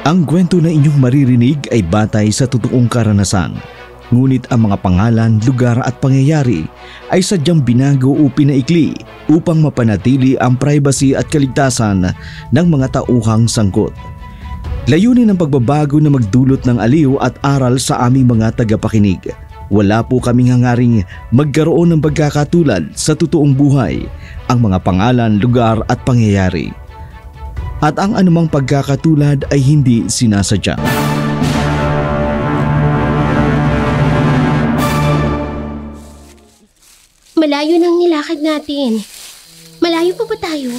Ang kwento na inyong maririnig ay batay sa totoong karanasan. Ngunit ang mga pangalan, lugar at pangyayari ay sadyang binago o pinaikli upang mapanatili ang privacy at kaligtasan ng mga tauhang sangkot. Layunin ng pagbabago na magdulot ng aliw at aral sa aming mga tagapakinig. Wala po kaming hangaring magkaroon ng pagkakatulad sa totoong buhay, ang mga pangalan, lugar at pangyayari. At ang anumang pagkakatulad ay hindi sinasadya. Malayo nang nilakad natin. Malayo pa ba tayo?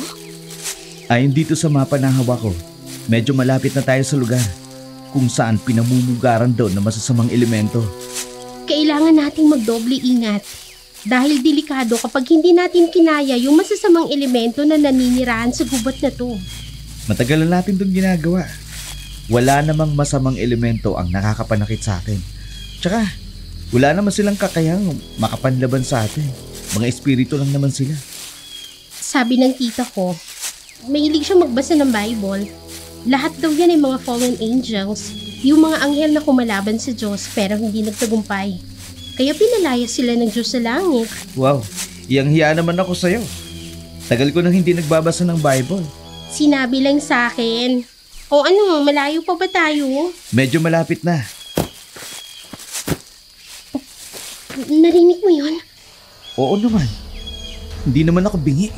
Ayon dito sa mapa na hawak ko, medyo malapit na tayo sa lugar kung saan pinamumugaran daw ng masasamang elemento. Kailangan nating magdoble ingat dahil delikado kapag hindi natin kinaya yung masasamang elemento na naninirahan sa gubat na to. Matagal na natin itong ginagawa. Wala namang masamang elemento ang nakakapanakit sa atin. Tsaka, wala naman silang kakayang makapanlaban sa atin. Mga espiritu lang naman sila. Sabi ng tita ko, mahilig siya magbasa ng Bible. Lahat daw yan ay mga fallen angels, yung mga anghel na kumalaban sa Diyos pero hindi nagtagumpay. Kaya pinalaya sila ng Diyos sa langit. Wow, iyang hiya naman ako sa'yo. Tagal ko nang hindi nagbabasa ng Bible. Sinabi lang sa akin. O ano, malayo pa ba tayo? Medyo malapit na. Narinig mo yun? Oo naman. Hindi naman ako bingi.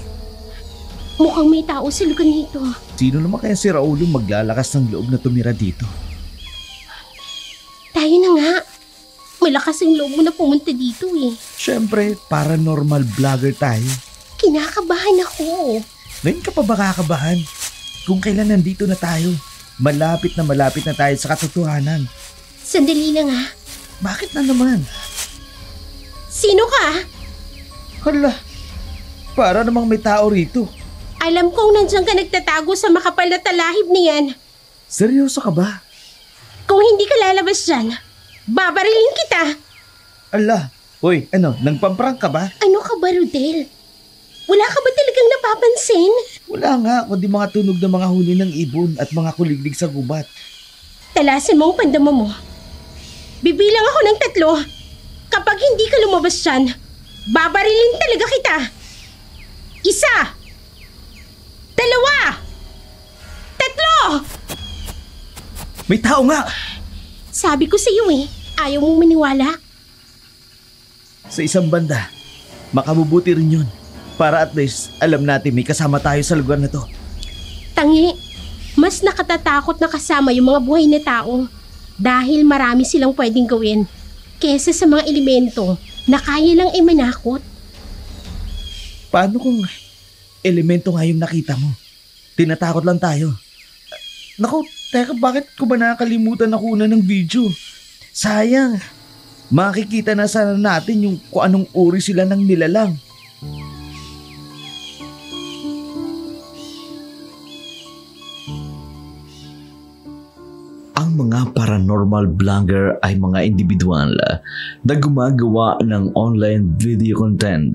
Mukhang may tao sa lugar nito. Sino naman kaya si Raulo maglalakas ng loob na tumira dito? Tayo na nga. Malakas ang loob mo na pumunta dito eh. Siyempre, paranormal vlogger tayo. Kinakabahan ako. Ngayon ka pa ba kakabahan? Kung kailan nandito na tayo, malapit na tayo sa katotohanan. Sandali na nga. Bakit na naman? Sino ka? Hala, para namang may tao rito. Alam kong nandiyan ka nagtatago sa makapal na talahib niyan. Seryoso ka ba? Kung hindi ka lalabas dyan, babarilin kita. Ala, hoy, nagpamprang ka ba? Ano ka ba, Rodel? Wala ka ba talagang napapansin? Wala nga, kundi mga tunog ng mga huni ng ibon at mga kuliglig sa gubat. Talasin mo ang pandama mo. Bibilang ako ng 3. Kapag hindi ka lumabas dyan, babarilin talaga kita. 1, 2, 3! May tao nga! Sabi ko sa iyo ayaw mong maniwala. Sa isang banda, makabubuti rin yun. Para at least alam natin may kasama tayo sa lugar na to. Tangi, mas nakatatakot na kasama yung mga buhay na tao dahil marami silang pwedeng gawin kesa sa mga elemento na kaya lang manakot. Paano kung elemento nga yung nakita mo? Tinatakot lang tayo. Naku, teka, bakit ko ba nakakalimutan na kunan ng video? Sayang, makikita na sana natin yung kung anong uri sila ng nilalang. Ang mga paranormal vlogger ay mga individual na gumagawa ng online video content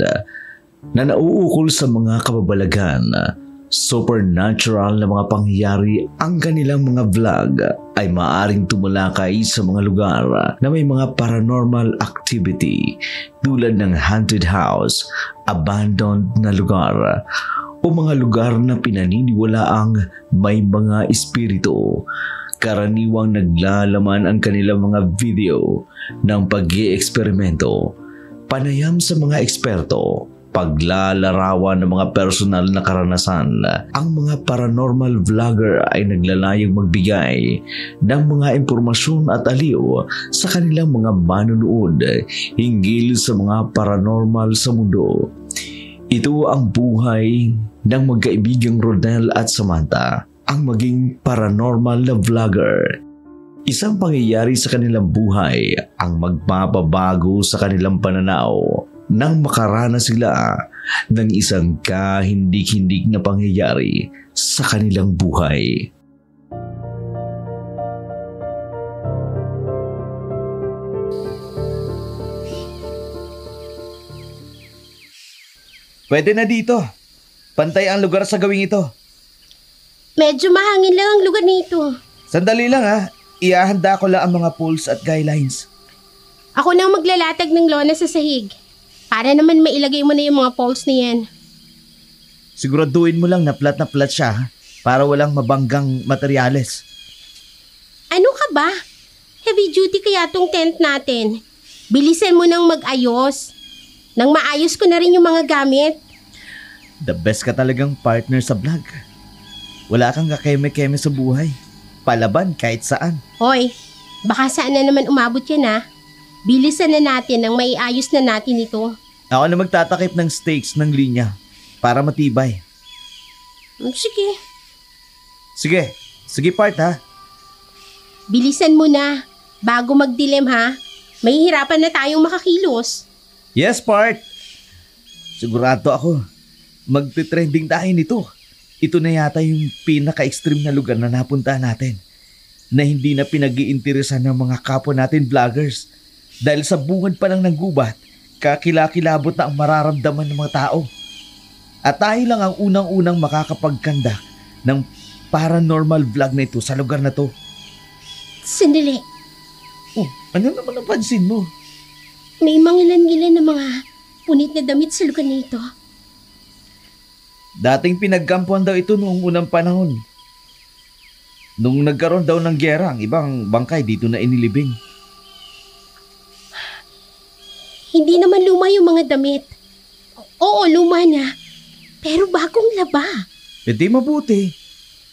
na nauukol sa mga kababalagan, supernatural na mga pangyayari. Ang kanilang mga vlog ay maaaring tumulakay sa mga lugar na may mga paranormal activity tulad ng haunted house, abandoned na lugar, o mga lugar na pinaniniwalaang may mga espiritu. Karaniwang naglalaman ang kanilang mga video ng pag-i-eksperimento, panayam sa mga eksperto, paglalarawan ng mga personal na karanasan. Ang mga paranormal vlogger ay naglalayong magbigay ng mga impormasyon at aliw sa kanilang mga manonood hinggil sa mga paranormal sa mundo. Ito ang buhay ng magkaibigang Rodel at Samantha, ang maging paranormal na vlogger. Isang pangyayari sa kanilang buhay ang magpapabago sa kanilang pananaw nang makaranas sila ng isang kahindik-hindik na pangyayari sa kanilang buhay. Pwede na dito. Pantay ang lugar sa gawing ito. Medyo mahangin lang ang lugar nito. Sandali lang ha. Iahanda ko lang ang mga poles at guidelines. Ako nang maglalatag ng lona sa sahig. Para naman mailagay mo na yung mga poles na yan. Siguraduhin mo lang na flat siya ha? Para walang mabanggang materyales. Ano ka ba? Heavy duty kaya tong tent natin. Bilisan mo nang mag-ayos. Nang maayos ko na rin yung mga gamit. The best ka talagang partner sa vlog. Wala kang kakeme-keme sa buhay. Palaban kahit saan. Hoy, baka saan na naman umabot yan ha? Bilisan na natin nang maiayos na natin ito. Ako na magtatakip ng stakes ng linya para matibay. Sige. Sige part ha. Bilisan mo na. Bago magdilim ha. Mahihirapan na tayong makakilos. Yes part. Sigurado ako. Magte-trending tayo nito. Ito na yata yung pinaka-extreme na lugar na napuntahan natin. Na hindi na pinag-iinteresan ng mga kapwa natin vloggers. Dahil sa bungad pa lang ng gubat, kakilakilabot na ang mararamdaman ng mga tao. At tayo lang ang unang-unang makakapagkandak ng paranormal vlog na ito sa lugar na to. Sandali. Oh, ano naman ang pansin mo? May mangilan-ngilan na mga punit na damit sa lugar na ito. Dating pinagkampuan daw ito noong unang panahon. Nung nagkaroon daw ng gyera, ang ibang bangkay dito na inilibing. Hindi naman luma yung mga damit. Oo, luma na. Pero bagong laba. E di mabuti.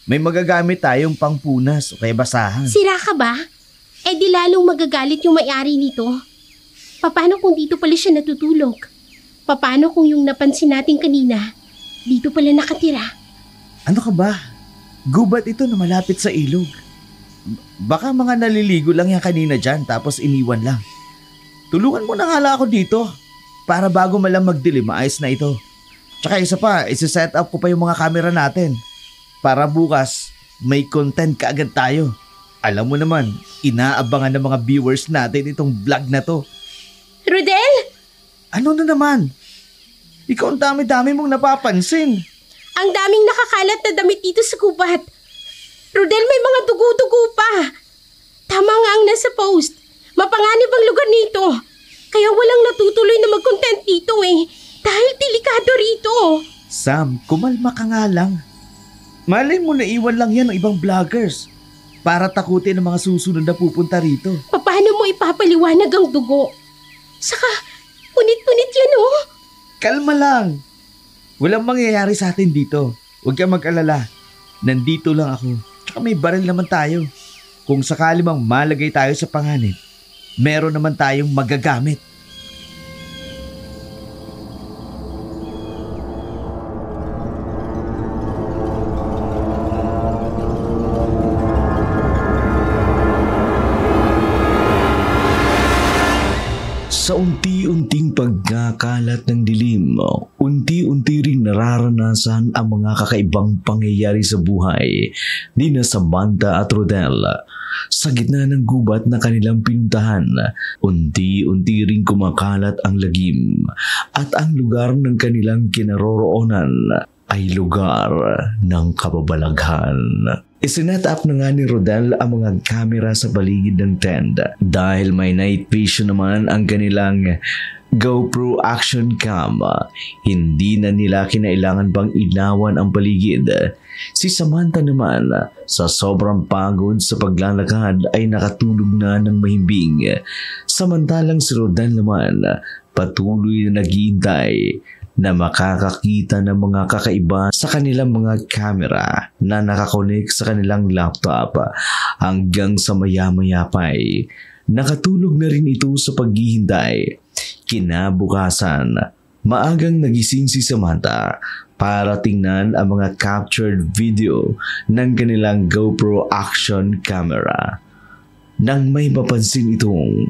May magagamit tayong pangpunas o kaya basahan. Sira ka ba? Eh di lalong magagalit yung may-ari nito. Paano kung dito pala siya natutulog? Paano kung yung napansin natin kanina, dito pala nakatira? Ano ka ba? Gubat ito na malapit sa ilog. Baka mga naliligo lang yan kanina dyan tapos iniwan lang. Tulungan mo na nga ako dito para bago malang magdilim maayos na ito. Tsaka isa pa, isi-set up ko pa yung mga camera natin para bukas may content kaagad tayo. Alam mo naman, inaabangan ng mga viewers natin itong vlog na to. Rodel! Ano na naman? Ikaw ang dami-dami mong napapansin. Ang daming nakakalat na damit dito sa gubat. Rodel, may mga dugo-dugo pa. Tama nga ang nasa post. Mapanganib ang lugar nito. Kaya walang natutuloy na mag-content dito eh. Dahil delikado rito. Sam, kumalma ka nga lang. Malay mo na iwan lang yan ng ibang vloggers para takutin ang mga susunod na pupunta rito. Paano mo ipapaliwanag ang dugo? Saka, punit-punit yan oh. Kalma lang. Walang mangyayari sa atin dito. Huwag kang mag-alala. Nandito lang ako. Tsaka may baril naman tayo. Kung sakali mang malagay tayo sa panganib, meron naman tayong magagamit. Sa unti-unting pagkakalat ng dilim, unti-unti ring nararanasan ang mga kakaibang pangyayari sa buhay ni na Samantha at Rodel. Sa gitna ng gubat na kanilang pinuntahan, unti-unti ring kumakalat ang lagim at ang lugar ng kanilang kinaroroonan ay lugar ng kababalaghan. Isinet up na nga ni Rodel ang mga kamera sa paligid ng tent dahil may night vision naman ang kanilang GoPro action cam. Hindi na nila kinailangan pang ilawan ang paligid. Si Samantha naman sa sobrang pagod sa paglalakad ay nakatulog na ng mahimbing. Samantalang si Rodel naman patuloy na naghihintay na makakakita ng mga kakaiba sa kanilang mga camera na nakakonek sa kanilang laptop hanggang sa maya-maya pa'y nakatulog na rin ito sa paghihintay. Kinabukasan, maagang nagising si Samantha para tingnan ang mga captured video ng kanilang GoPro action camera. Nang may mapansin itong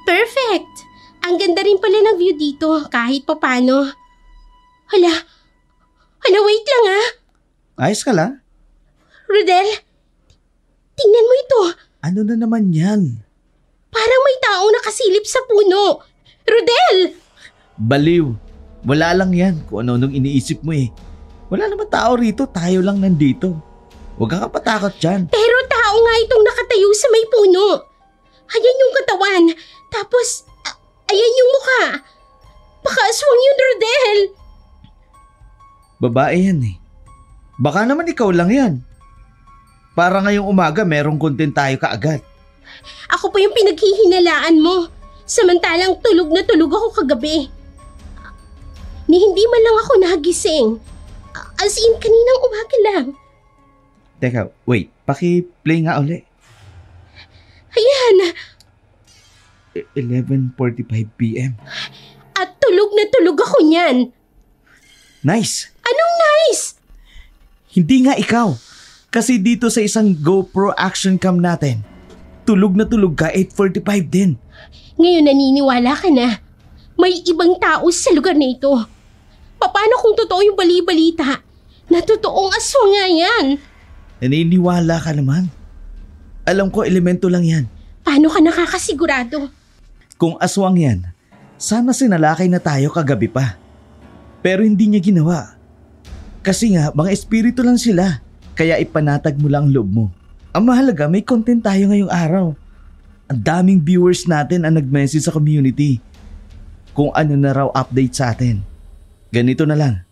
Perfect! Ang ganda rin pala ng view dito kahit papano. Hala, wait lang ah. Ayos ka lang? Rodel, tingnan mo ito. Ano na naman yan? Parang may taong nakasilip sa puno. Rodel! Baliw. Wala lang yan kung ano nung iniisip mo eh. Wala naman tao rito, tayo lang nandito. Huwag kang kapatakot dyan. Pero tao nga itong nakatayo sa may puno. Ayan yung katawan. Tapos, ayan yung mukha. Baka aswang yun, Rodel. Babae yan eh. Baka naman ikaw lang yan. Para ngayong umaga merong content tayo kaagad. Ako pa yung pinaghihinalaan mo. Samantalang tulog na tulog ako kagabi. Ni hindi man lang ako nagising. As in, kaninang umaga lang. Teka, wait. Paki-play nga uli. Ayan. 11:45 p.m. At tulog na tulog ako niyan. Nice! Anong nice? Hindi nga ikaw. Kasi dito sa isang GoPro action cam natin, tulog na tulog ka 8:45 din. Ngayon naniniwala ka na. May ibang tao sa lugar na ito. Paano kung totoo yung bali-balita? Na totoong aswang nga yan. Naniniwala ka naman. Alam ko elemento lang yan. Paano ka nakakasigurado? Kung aswang yan, sana sinalakay na tayo kagabi pa. Pero hindi niya ginawa. Kasi nga, mga espiritu lang sila. Kaya ipanatag mo lang loob mo. Ang mahalaga, may content tayo ngayong araw. Ang daming viewers natin ang nag-message sa community kung ano na raw update sa atin. Ganito na lang.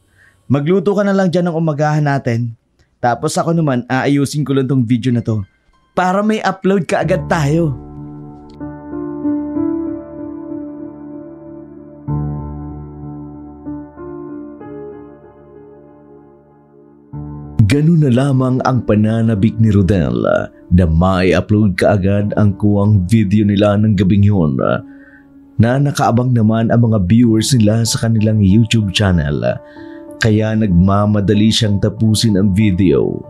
Magluto ka na lang dyan ng umagahan natin. Tapos ako naman, aayusin ko lang tong video na to para may upload ka agad tayo. Ganun na lamang ang pananabik ni Rodel na may upload kaagad ang kuwang video nila ng gabing yun na nakaabang naman ang mga viewers nila sa kanilang YouTube channel. Kaya nagmamadali siyang tapusin ang video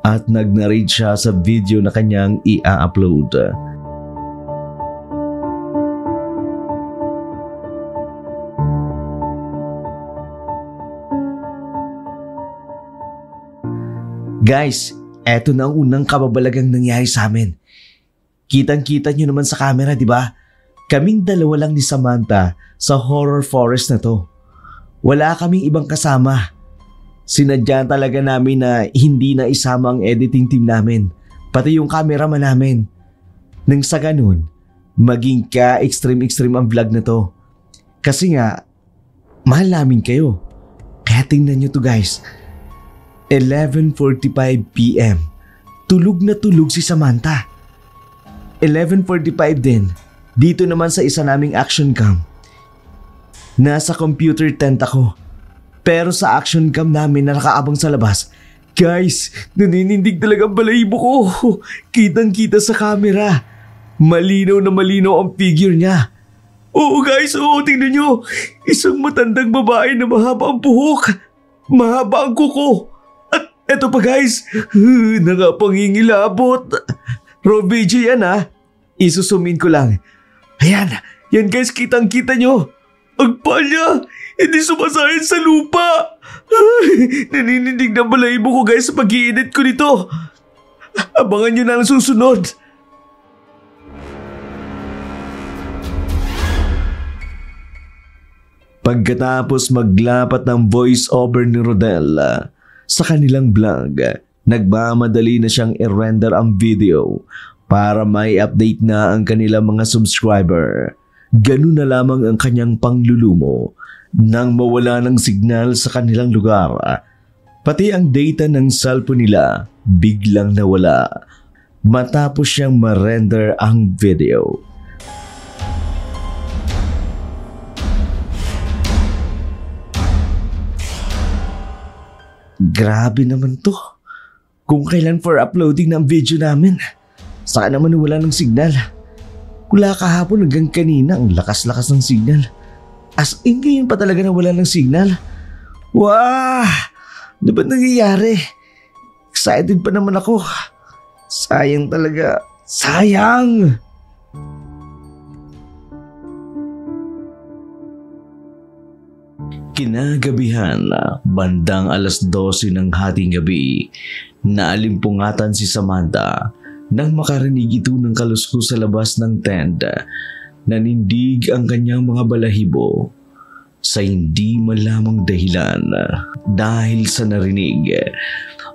at nag-narrate siya sa video na kanyang i-upload. Guys, eto na ang unang kababalagang nangyari sa amin. Kitang-kita nyo naman sa camera, di ba? Kaming dalawa lang ni Samantha sa horror forest na to. Wala kaming ibang kasama. Sinadya talaga namin na hindi na isama ang editing team namin, pati yung cameraman namin. Nang sa ganun, maging ka-extreme ang vlog na to. Kasi nga, mahal namin kayo. Kaya tingnan nyo to guys. 11:45 p.m. Tulog na tulog si Samantha. 11:45 din. Dito naman sa isa naming action cam. Nasa computer tent ako. Pero sa action cam namin na nakaabang sa labas, guys, naninindig talaga ang balahibo ko. Kitang-kita sa camera. Malinaw na malinaw ang figure niya. Oo guys, oo, tingnan nyo. Isang matandang babae na mahaba ang buhok. Mahaba ang kuko. Eto pa guys, nakapangingilabot. Raw video yan ha. Isusumin ko lang. Ayan, yan guys, kitang-kita nyo. Ang palya, hindi sumasayad sa lupa. Naninindig na balahibo ko guys sa pag-i-edit ko nito. Abangan nyo na ang susunod. Pagkatapos maglapat ng voice over ni Rodel sa kanilang vlog, nagmamadali na siyang i-render ang video para may update na ang kanilang mga subscriber. Ganun na lamang ang kanyang panglulumo nang mawala ng signal sa kanilang lugar. Pati ang data ng cellphone nila biglang nawala matapos siyang ma-render ang video. Grabe naman to. Kung kailan for uploading ng video namin, saka naman wala ng signal. Mula kahapon hanggang kanina, ang lakas-lakas ng signal. As in ngayon pa talaga na wala ng signal. Wah! Ano ba nangyayari? Excited pa naman ako. Sayang talaga. Sayang! Kinagabihan, bandang 12:00 ng hating gabi, naalimpungatan si Samantha nang makarinig ito ng kaluskos sa labas ng tent. Nanindig ang kanyang mga balahibo. sa hindi malamang dahilan. Dahil sa narinig,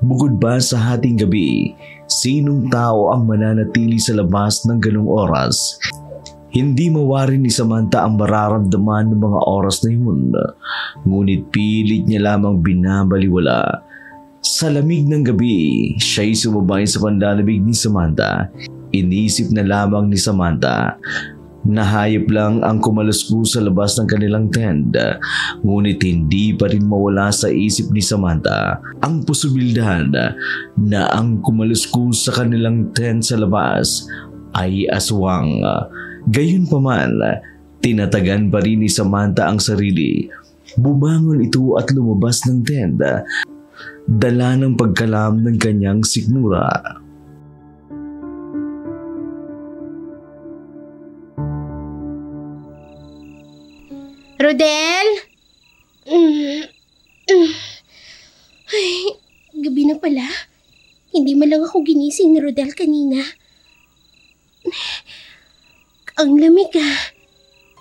bukod ba sa hating gabi, sinong tao ang mananatili sa labas ng ganong oras? Hindi mawari ni Samantha ang mararamdaman ng mga oras na yun. Ngunit pilit niya lamang binabaliwala. Sa lamig ng gabi, siya'y sumabay sa panlalabig ni Samantha. Inisip na lamang ni Samantha na hayop lang ang kumalusku sa labas ng kanilang tent. Ngunit hindi pa rin mawala sa isip ni Samantha ang posibilidad na ang kumalusku sa kanilang tent sa labas ay aswang. Gayunpaman, tinatagan pa rin ni Samantha ang sarili. Bumangon ito at lumabas ng tent, dala ng pagkalam ng kanyang sikmura. Rodel? Ay, gabi na pala. Hindi man lang ako ginising ni Rodel kanina. Ang lamig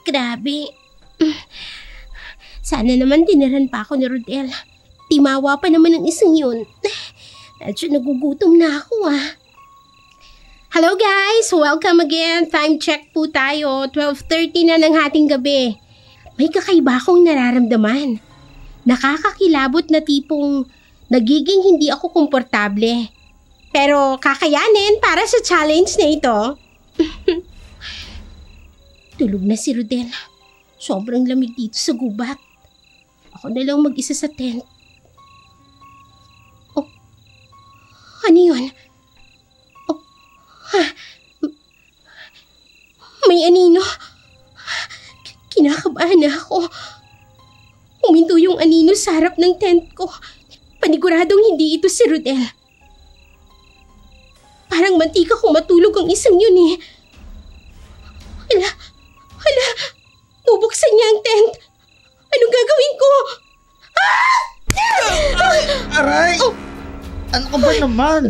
Grabe. Sana naman diniran pa ako ni Rodel. Timawa pa naman ang isang yun. Medyo nagugutom na ako Hello guys! Welcome again. Time check po tayo. 12:30 na ng hating gabi. May kakaiba akong nararamdaman. Nakakakilabot na tipong nagiging hindi ako komportable. Pero kakayanin para sa challenge na ito. Tulog na si Rodel. Sobrang lamig dito sa gubat. Ako na lang mag-isa sa tent. Oh, ano yun? Oh, may anino. Kinakabahan na ako. Huminto yung anino sa harap ng tent ko. Paniguradong hindi ito si Rodel. Parang mantika kung matulog ang isang yun Hala, bubuksan niya ang tent. Anong gagawin ko? Aray! Oh. Ano ka ba naman?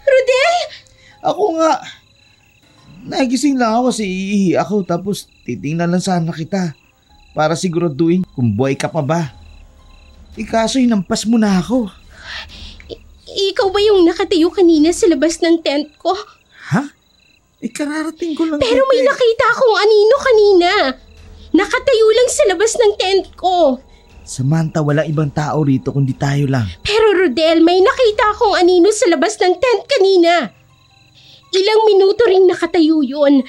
Rodel? Ako nga. Nagising lang ako kasi iihi ako tapos titingnan lang sana kita para siguraduhin kung buhay ka pa ba. Kaso hinampas mo na ako. Ikaw ba yung nakatayo kanina sa labas ng tent ko? Ha? Kararating ko lang. Pero may nakita akong anino kanina. Nakatayo lang sa labas ng tent ko. Samantha, wala ibang tao rito kundi tayo lang. Pero Rodel, may nakita akong anino sa labas ng tent kanina. Ilang minuto ring nakatayo yun.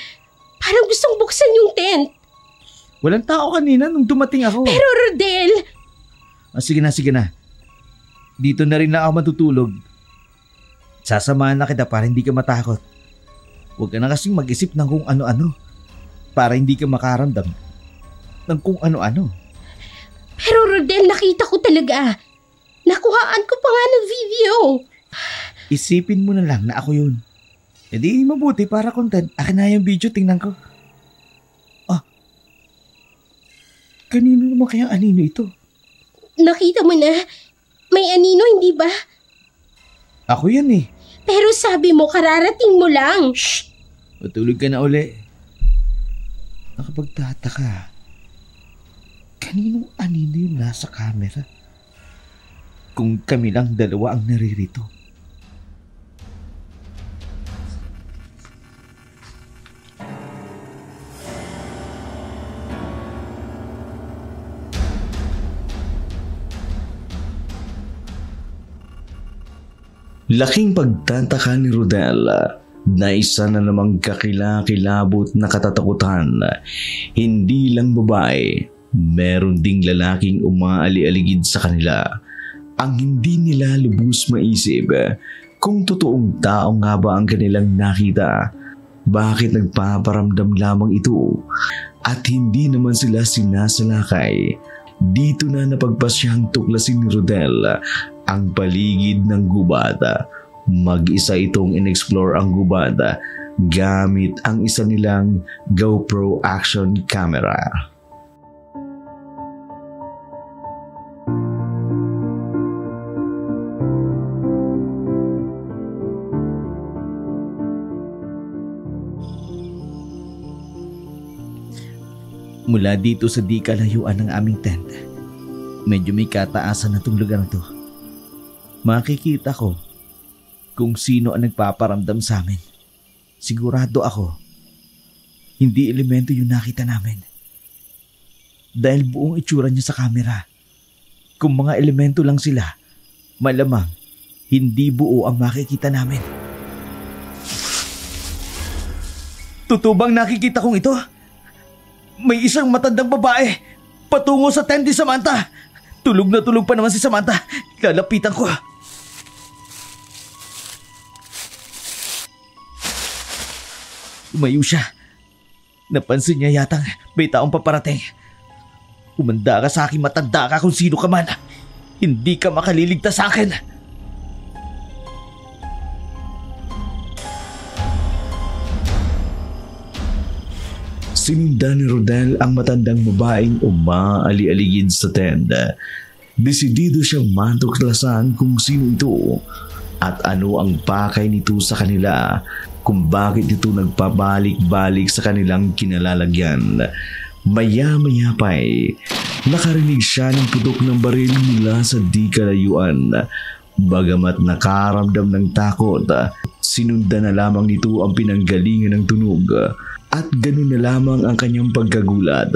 Parang gustong buksan yung tent. Walang tao kanina nung dumating ako. Pero Rodel! Sige na. Dito na rin na ako matutulog. Sasamahan na kita para hindi ka matakot. Huwag ka na kasing mag-isip ng kung ano-ano para hindi ka makaramdam ng kung ano-ano. Pero Rodel, nakita ko talaga. Nakuhaan ko pa nga ng video. Isipin mo na lang na ako yun. E di mabuti para content. Akin na yung video, tingnan ko. Kanino naman kaya anino ito? Nakita mo na? May anino, hindi ba? Ako yan Pero sabi mo, kararating mo lang. Shh! Matulog ka na uli. Nakapagtataka. Kaninong anino yung nasa camera? Kung kami lang dalawa ang naririto. Laking pagtataka ni Rodel na isa na namang kakilakilabot na katatakutan. Hindi lang babae, meron ding lalaking umaali-aligid sa kanila. Ang hindi nila lubos maisip kung totoong tao nga ba ang kanilang nakita. Bakit nagpaparamdam lamang ito at hindi naman sila sinasalakay? Dito na napagpasyang tuklasin ni Rodel ang paligid ng gubat. Mag-isa itong in-explore ang gubat gamit ang isa nilang GoPro action camera. Mula dito sa di kalayuan ng aming tent, medyo may kataasan na itong lugar na to. Makikita ko kung sino ang nagpaparamdam sa amin. Sigurado ako, hindi elemento yung nakita namin. Dahil buong itsura niya sa kamera. Kung mga elemento lang sila, malamang hindi buo ang makikita namin. Tutubang nakikita kong ito? May isang matandang babae patungo sa tent ni Samantha. Tulog na tulog pa naman si Samantha. Lalapitan ko. Umayo siya. Napansin niya yatang may taong paparating. Umanda ka sa akin, matanda ka kung sino ka man. Hindi ka makaliligtas sa akin. Sinundan ni Rodel ang matandang babaeng umaali-aligid sa tenda. Desidido siyang matuklasan kung sino ito at ano ang pakay nito sa kanila, kung bakit ito nagpabalik-balik sa kanilang kinalalagyan. Maya-maya pa'y nakarinig siya ng putok ng baril mula sa di kalayuan. Bagamat nakaramdam ng takot, sinundan na lamang nito ang pinanggalingan ng tunog. At ganun na lamang ang kanyang pagkagulat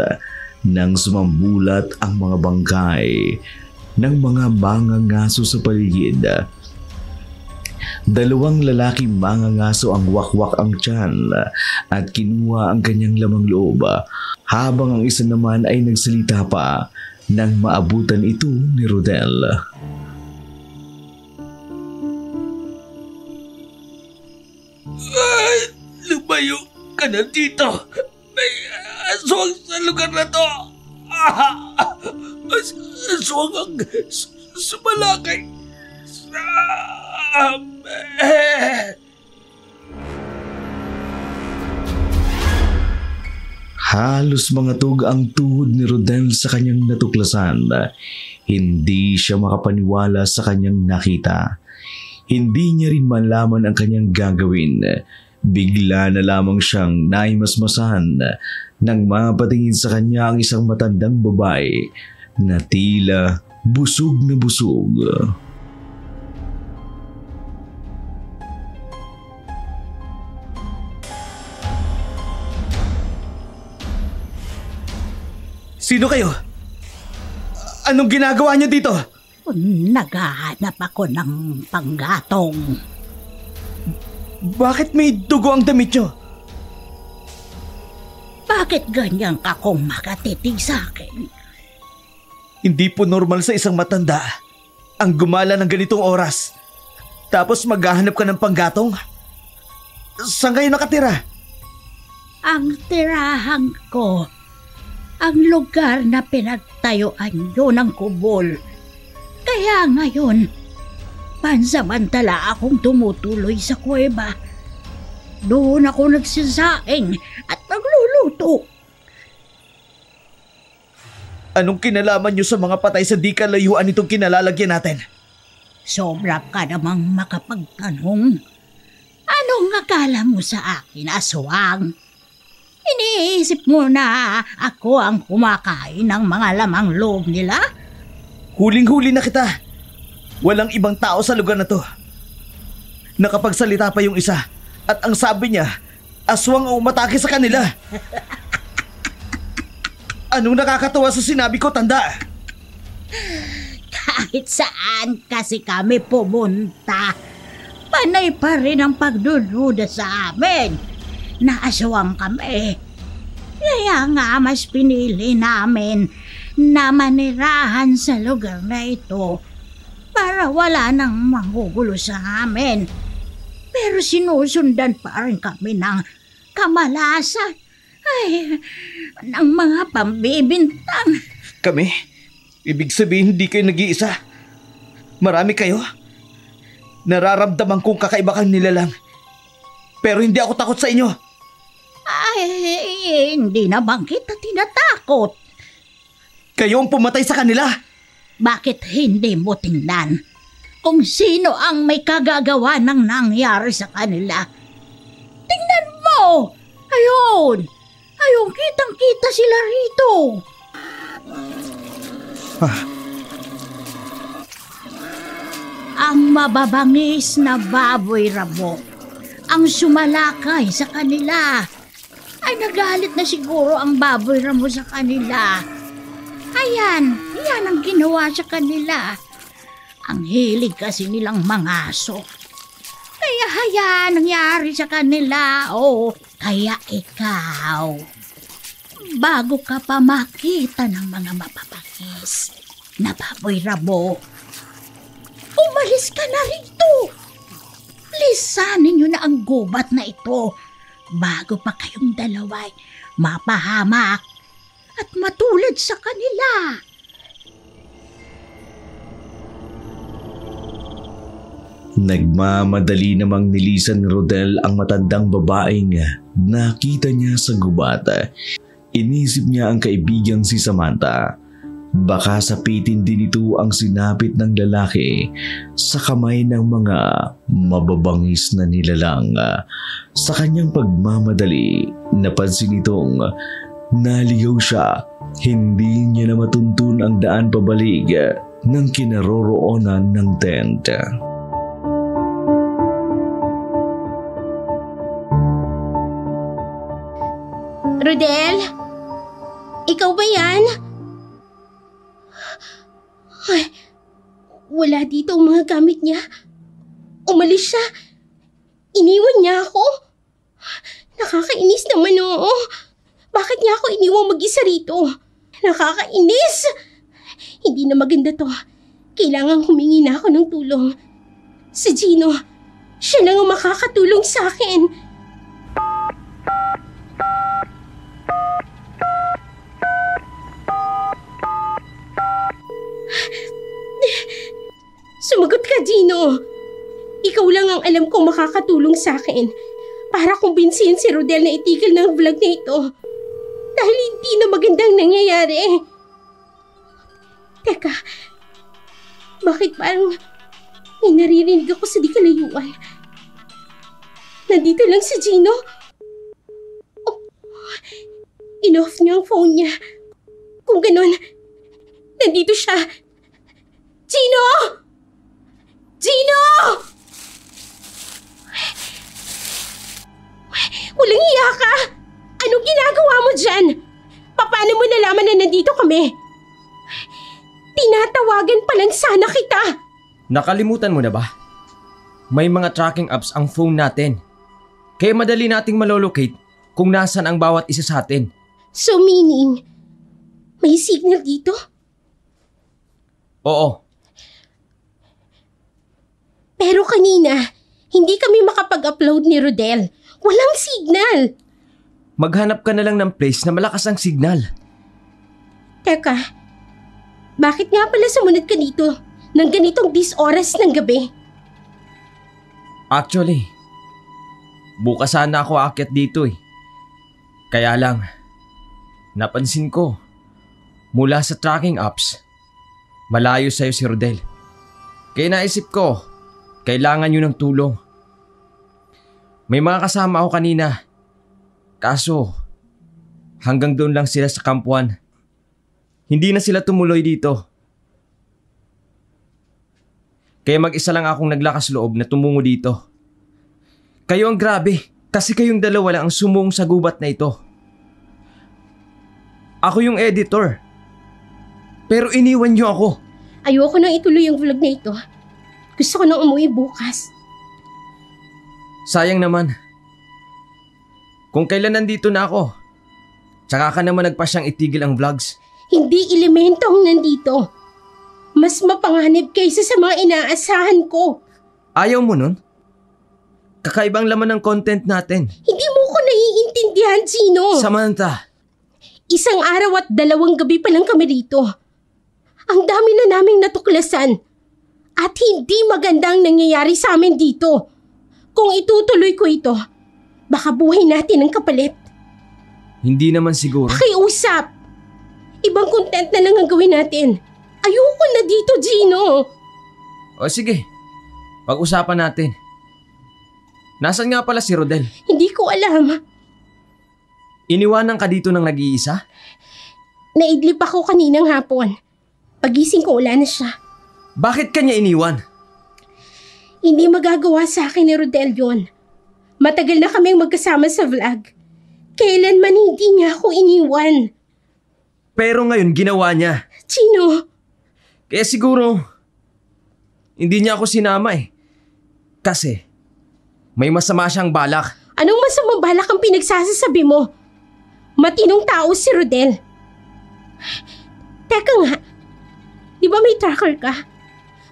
nang sumambulat ang mga bangkay ng mga mangangaso sa paligid. Dalawang lalaking mangangaso ang wakwak ang tiyan at kinuha ang kanyang lamang loob, habang ang isa naman ay nagsalita pa nang maabutan ito ni Rodel. Lumayo ka na dito. May aswang sa lugar na to. Aswang ang sumalakay sa amin. Halos mga tug ang tuhod ni Rodel sa kanyang natuklasan. Hindi siya makapaniwala sa kanyang nakita. Hindi niya rin malaman ang kanyang gagawin. Bigla na lamang siyang naimasmasan nang mapatingin sa kanya ang isang matandang babae na tila busog na busog. Sino kayo? Anong ginagawa niyo dito? Naghahanap ako ng panggatong. Bakit may dugo ang damit niyo? Bakit ganyan ka kung makatitig sa akin? Hindi po normal sa isang matanda ang gumala ng ganitong oras. Tapos maghahanap ka ng panggatong? Saan kayo nakatira? Ang tirahan ko, ang lugar na pinagtayuan nyo ng kubol. Kaya ngayon, pansamantala akong tumutuloy sa kuweba. Doon ako nagsasaing at nagluluto. Anong kinalaman niyo sa mga patay sa di kalayuan itong kinalalagyan natin? Sobra ka namang makapagtanong. Anong akala mo sa akin, aswang? Iniisip mo na ako ang kumakain ng mga lamang loob nila? Huling-huli na kita. Walang ibang tao sa lugar na to. Nakapagsalita pa yung isa at ang sabi niya, aswang ang umatake sa kanila. Anong nakakatawa sa sinabi ko, tanda? Kahit saan kasi kami pumunta, panay pa rin ang pagdududa sa amin na aswang kami. Kaya nga mas pinili namin na manirahan sa lugar na ito para wala nang manggugulo sa amin. Pero sinusundan pa rin kami ng kamalasan ng mga pambibintang. Kami? Ibig sabihin hindi kayo nag-iisa? Marami kayo? Nararamdaman kong kakaiba kang nilalang. Pero hindi ako takot sa inyo. Hindi naman kita tinatakot. Kayo ang pumatay sa kanila. Bakit hindi mo tingnan kung sino ang may kagagawa ng nangyari sa kanila? Tingnan mo! Ayun! Ayong kitang-kita sila rito. Ang mababangis na baboy ramo ang sumalakay sa kanila. Ay nagalit na siguro ang baboy ramo sa kanila. Ayan, yan ang ginawa sa kanila. Ang hilig kasi nilang mangaso. Kaya nangyari sa kanila. Kaya ikaw, bago ka pa makita ng mga mapapakis na baboy ramo, umalis ka na rito. Lisanin niyo na ang gubat na ito bago pa kayong dalaway mapahamak at matulad sa kanila. Nagmamadali namang nilisan ni Rodel ang matandang babaeng nakita niya sa gubat. Inisip niya ang kaibigang si Samantha. Baka sapitin din ito ang sinapit ng lalaki sa kamay ng mga mababangis na nilalang. Sa kanyang pagmamadali, napansin itong naligaw siya. Hindi niya na matuntun ang daan pabalik ng kinaroroonan ng tent. Rodel? Ikaw ba yan? Ay, wala dito ang mga gamit niya. Umalis siya. Iniwan niya ako. Nakakainis naman oo. Bakit niya ako iniwang mag-isa rito? Nakakainis! Hindi na maganda to. Kailangan humingi na ako ng tulong. Si Gino, siya lang ang makakatulong sa akin. Sumagot ka, Gino. Ikaw lang ang alam kong makakatulong sa akin para kumbinsihin si Rodel na itigil ng vlog na ito. Dahil hindi na magandang nangyayari. Teka, bakit parang may naririnig ako sa di kalayuan? Nandito lang si Gino. Oh, in-off niya ang phone niya. Kung ganun, nandito siya. Gino! Gino! Walang hiya ka! Anong ginagawa mo dyan? Paano mo nalaman na nandito kami? Tinatawagan pa lang sana kita! Nakalimutan mo na ba? May mga tracking apps ang phone natin. Kaya madali nating malolocate kung nasan ang bawat isa sa atin. So meaning, may signal dito? Oo. Pero kanina, hindi kami makapag-upload ni Rodel. Walang signal. Maghanap ka na lang ng place na malakas ang signal. Teka, bakit nga pala sumunod ka dito ng ganitong oras ng gabi? Actually, bukas sana ako aakyat dito eh. Kaya lang, napansin ko, mula sa tracking apps, malayo sa'yo si Rodel. Kaya naisip ko, kailangan nyo ng tulong. May mga kasama ako kanina. Kaso, hanggang doon lang sila sa kampuan. Hindi na sila tumuloy dito. Kaya mag-isa lang akong naglakas loob na tumungo dito. Kayo ang grabe, kasi kayong dalawa lang ang sumuong sa gubat na ito. Ako yung editor. Pero iniwan nyo ako. Ayoko nang ituloy yung vlog na ito. Gusto ko nang umuwi bukas. Sayang naman. Kung kailan nandito na ako, tsaka ka naman nagpasyang itigil ang vlogs. Hindi elemento ang nandito. Mas mapanganib kaysa sa mga inaasahan ko. Ayaw mo nun? Kakaibang laman ng content natin. Hindi mo ko naiintindihan, Gino. Samantha. Isang araw at 2 gabi pa lang kami rito. Ang dami na naming natuklasan. At hindi magandang nangyayari sa amin dito. Kung itutuloy ko ito, baka buhay natin ang kapalit. Hindi naman siguro. Pakiusap. Ibang content na lang ang gawin natin. Ayoko na dito, Gino. O sige, pag-usapan natin. Nasaan nga pala si Rodel? Hindi ko alam. Iniwanan ka dito ng nag-iisa? Naidlip ako kaninang hapon. Pagising ko, wala na siya. Bakit kanya iniwan? Hindi magagawa sa akin ni Rodel yun. Matagal na kaming magkasama sa vlog. Kailanman hindi niya ako iniwan. Pero ngayon ginawa niya. Chino, Kaya siguro, hindi niya ako sinama eh. Kasi, may masama siyang balak. anong masamang balak ang pinagsasasabi mo? Matinong tao si Rodel. Teka nga, di ba may tracker ka?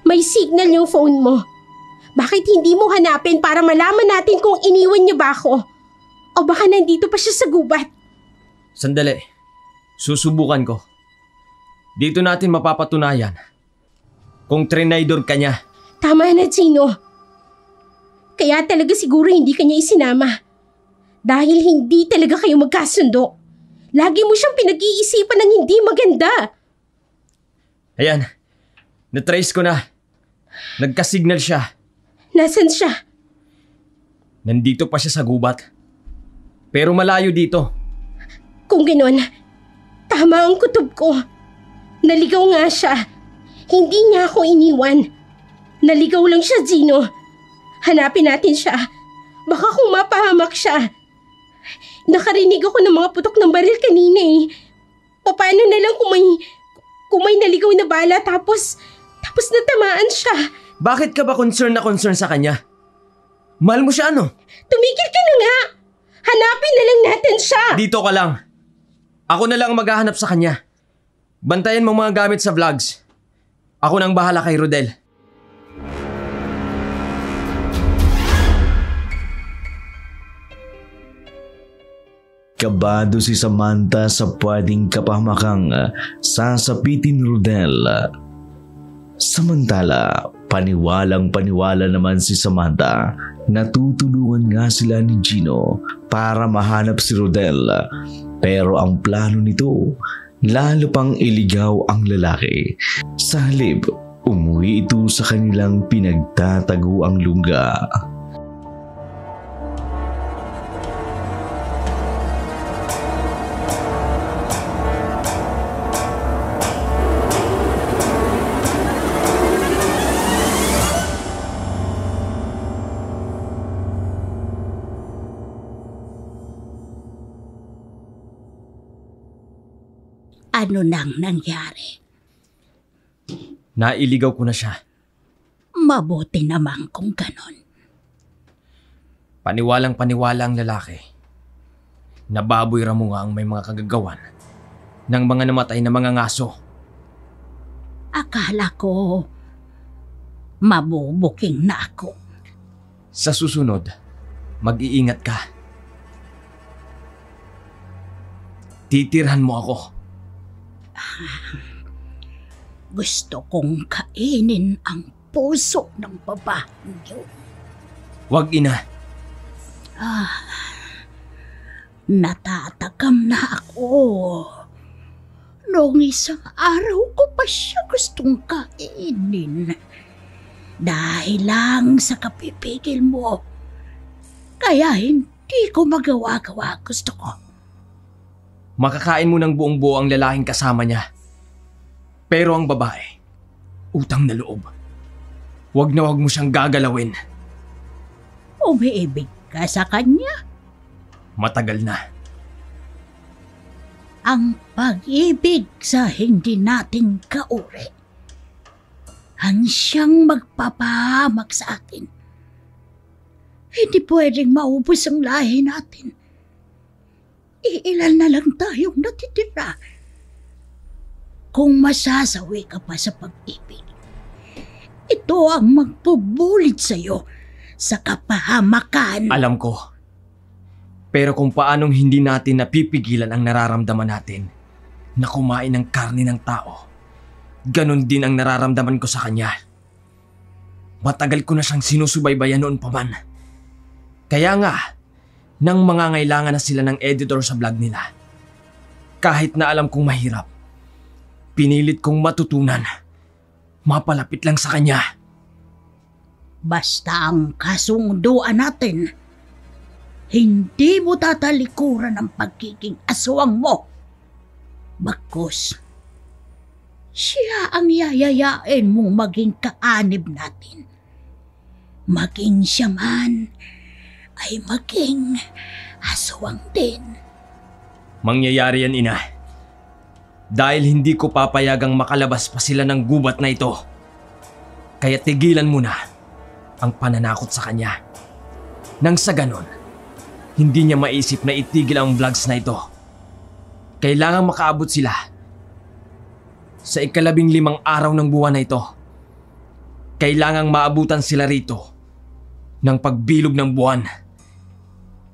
May signal yung phone mo. Bakit hindi mo hanapin para malaman natin kung iniwan niya ba ako? O baka nandito pa siya sa gubat? Sandali, susubukan ko. Dito natin mapapatunayan kung trinaydor ka niya. Tama na, Chino. Kaya talaga siguro hindi ka niya isinama. Dahil hindi talaga kayo magkasundo. Lagi mo siyang pinag-iisipan ng hindi maganda. Ayan, natrace ko na. Nagka-signal siya. Nasaan siya? Nandito pa siya sa gubat. Pero malayo dito. Kung gano'n, tama ang kutob ko. Naligaw nga siya. Hindi niya ako iniwan. Naligaw lang siya, Gino. Hanapin natin siya. Baka kung mapahamak siya. Nakarinig ako ng mga putok ng baril kanina eh. Paano na lang kung may naligaw na bala tapos natamaan siya. Bakit ka ba concern na concern sa kanya? Mahal mo siya ano? Tumigil ka na nga! Hanapin na lang natin siya! Dito ka lang. Ako na lang ang maghahanap sa kanya. Bantayan mo mga gamit sa vlogs. Ako nang bahala kay Rodel. Kabado si Samantha sa pwedeng kapahamakang sasapitin ni Rodel. Samantala, paniwalang-paniwala naman si Samantha. Natutulungan nga sila ni Gino para mahanap si Rodel. Pero ang plano nito, lalo pang iligaw ang lalaki. Sa halip, umuwi ito sa kanilang pinagtataguang lungga. Ano nang nangyari? Nailigaw ko na siya. Mabuti naman kung ganon. Paniwalang-paniwala ang lalaki. Nababoy ramo nga ang may mga kagagawan ng mga namatay na mga ngaso. Akala ko mabubuking na ako. Sa susunod, mag-iingat ka. Titirhan mo ako. Gusto kong kainin ang puso ng babaeng yun. Huwag ina. Natatakam na ako. Noong isang araw ko pa siya gustong kainin. Dahil lang sa kapipigil mo. Kaya hindi ko magawa-gawa gusto ko. Makakain mo ng buong buo ang lalaking kasama niya. Pero ang babae, utang na loob. Huwag na huwag mo siyang gagalawin. Umiibig ka sa kanya? Matagal na. Ang pag-ibig sa hindi nating kauri. Ang siyang magpapahamak sa atin. Hindi pwedeng maubos ang lahi natin. Iilan na lang tayong natitira. Kung masasawi ka pa sa pag-ibig, ito ang magpubulit sa'yo sa kapahamakan. Alam ko. Pero kung paanong hindi natin napipigilan ang nararamdaman natin na kumain ng karne ng tao, ganun din ang nararamdaman ko sa kanya. Matagal ko na siyang sinusubaybayan noon pa man. Kaya nga, nang mangangailangan na sila ng editor sa vlog nila, kahit na alam kong mahirap, pinilit kong matutunan. Mapalapit lang sa kanya. Basta ang kasunduan natin, Hindi mo tatalikuran ang pagiging aswang mo. Bagkus, siya ang yayayain mong maging kaanib natin. Maging siya man ay maging aswang din. Mangyayari yan, ina. Dahil hindi ko papayagang makalabas pa sila ng gubat na ito. Kaya tigilan mo na ang pananakot sa kanya. Nang sa ganon, hindi niya maisip na itigil ang vlogs na ito. Kailangang makaabot sila sa 15 araw ng buwan na ito. Kailangang maabutan sila rito ng pagbilog ng buwan.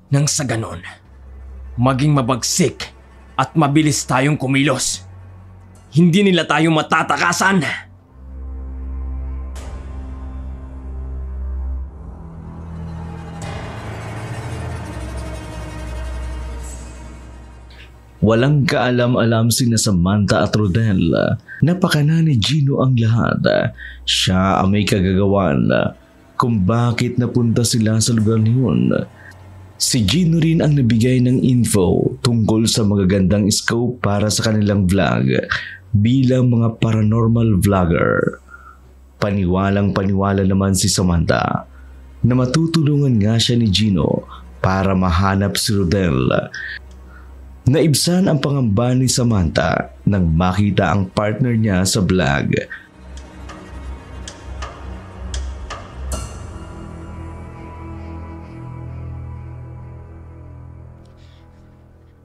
Nang sa ganon, maging mabagsik at mabilis tayong kumilos. Hindi nila tayo matatakasan. Walang kaalam-alam sina Samantha at Rodel. Napakana ni Gino ang lahat. Siya ang may kagagawan kung bakit napunta sila sa lugar niyon. Si Gino rin ang nabigay ng info tungkol sa magagandang scope para sa kanilang vlog bilang mga paranormal vlogger. Paniwalang-paniwala naman si Samantha na matutulungan nga siya ni Gino para mahanap si Rodel. Naibsan ang pangamba ni Samantha nang makita ang partner niya sa vlog.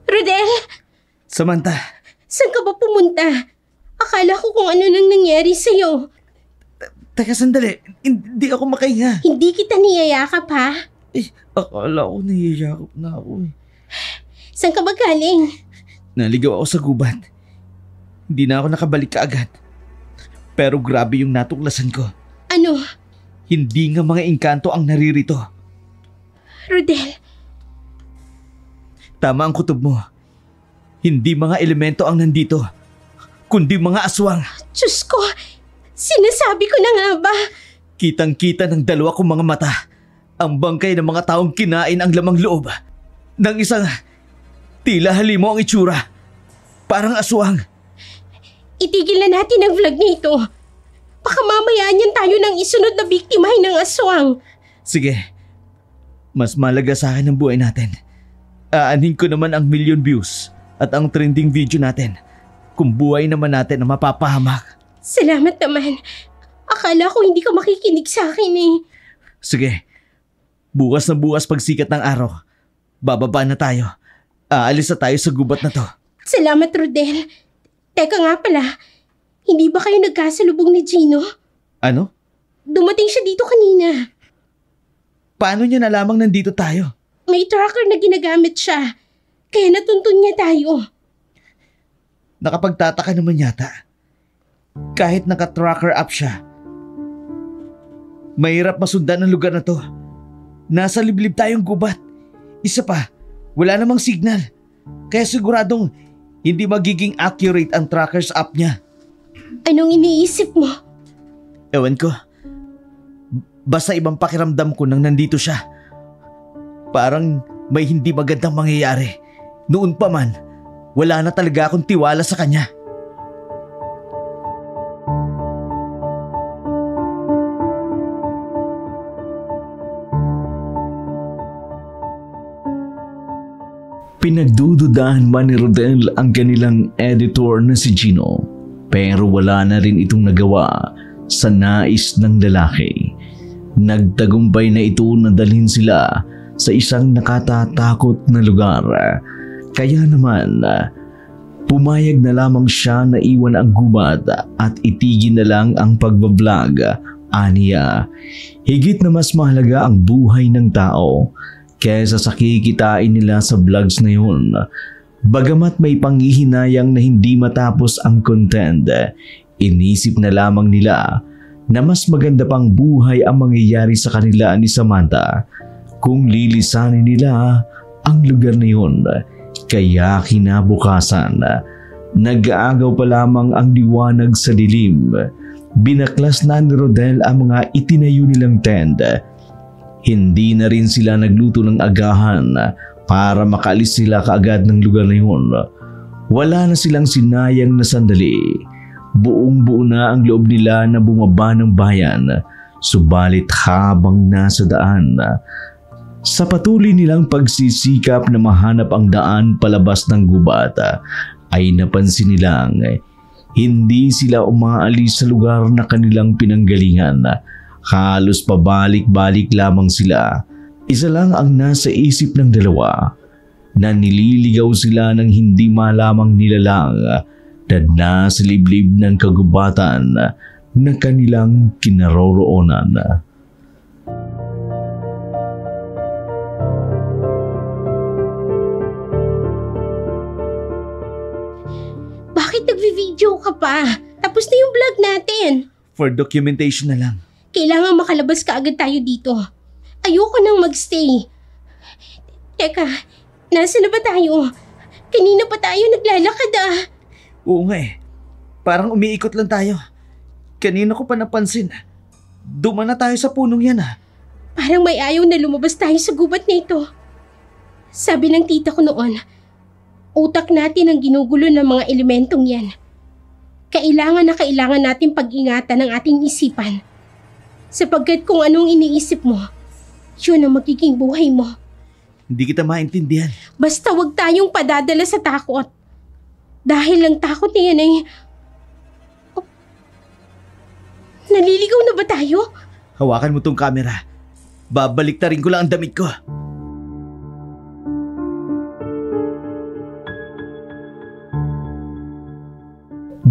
Rodel! Samantha, Saan ka ba pumunta? Akala ko kung ano nang nangyari sa'yo. teka sandali. Hindi ako makahinga. Hindi kita niyayakap ha? Akala ko niyayakap na ako eh. Saan ka ba galing? Naligaw ako sa gubat. Hindi na ako nakabalik kaagad. Pero grabe yung natuklasan ko. Ano? Hindi nga mga engkanto ang naririto. Rodel, Tama ang kutob mo. Hindi mga elemento ang nandito, kundi mga aswang. Diyos ko, sinasabi ko na nga ba? Kitang-kita ng dalawa kong mga mata ang bangkay ng mga taong kinain ang lamang loob ng isang tila halimo ang itsura. Parang aswang. Itigil na natin ang vlog nito. Baka mamaya niyan tayo nang isunod na biktimahin ng aswang. Sige, mas malaga sa akin ang buhay natin. Aanhin ko naman ang 1,000,000 views at ang trending video natin kung buhay naman natin ang mapapahamak. Salamat naman. Akala ko hindi ka makikinig sa akin eh. Sige, bukas na bukas pagsikat ng araw, bababa na tayo. Aalis na tayo sa gubat na to. Salamat, Rodel. Teka nga pala, hindi ba kayo nagkasalubong ni Gino? Ano? Dumating siya dito kanina. Paano niya nalamang nandito tayo? May tracker na ginagamit siya. Kaya natuntun niya tayo. Nakapagtataka naman yata. Kahit naka-tracker app siya, mahirap masundan ang lugar na to. Nasa liblib tayong gubat. Isa pa, wala namang signal. Kaya siguradong hindi magiging accurate ang tracker's app niya. Anong iniisip mo? Ewan ko. Basta ibang pakiramdam ko nang nandito siya. Parang may hindi magandang mangyayari. Noon pa man, wala na talaga akong tiwala sa kanya. Pinagdududahan man ni Rodel ang kanilang editor na si Gino, pero wala na rin itong nagawa sa nais ng lalaki. Nagtagumpay na ito na dalhin sila sa isang nakatatakot na lugar. Kaya naman, pumayag na lamang siya na iwan ang gubat at itigil na lang ang pagbablog. Aniya, higit na mas mahalaga ang buhay ng tao kaysa sa kikitain nila sa vlogs na yun. Bagamat may panghihinayang na hindi matapos ang content, inisip na lamang nila na mas maganda pang buhay ang mangyayari sa kanila ni Samantha kung lilisanin nila ang lugar na yun. Kaya kinabukasan, nag-aagaw pa lamang ang liwanag sa dilim. Binaklas na ni Rodel ang mga itinayo nilang tent. Hindi na rin sila nagluto ng agahan para makaalis sila kaagad ng lugar na yun. Wala na silang sinayang na sandali. Buong-buo na ang loob nila na bumaba ng bayan. Subalit habang nasa daan, sa patuloy nilang pagsisikap na mahanap ang daan palabas ng gubat, ay napansin nilang hindi sila umaalis sa lugar na kanilang pinanggalingan. Halos pabalik-balik lamang sila. Isa lang ang nasa isip ng dalawa, na nililigaw sila ng hindi malamang nilalang na nasa liblib ng kagubatan na kanilang kinaroroonan. Bakit nagvi-video ka pa? Tapos na yung vlog natin. For documentation na lang. Kailangan makalabas ka agad tayo dito. Ayoko nang magstay. Teka, nasa na ba tayo? Kanina pa tayo naglalakad ah. Oo nga eh. Parang umiikot lang tayo. Kanina ko pa napansin. Duman na tayo sa punong yan ah. Parang may ayaw na lumabas tayo sa gubat na ito. Sabi ng tita ko noon, utak natin ang ginugulo ng mga elementong yan. Kailangan na kailangan natin pag-ingatan ang ating isipan. Sapagkat kung anong iniisip mo, yun ang magiging buhay mo. Hindi kita maintindihan. Basta wag tayong padadala sa takot. Dahil ang takot na yan ay... Oh, naliligaw na ba tayo? Hawakan mo tong camera. Babaliktarin ko lang ang damit ko.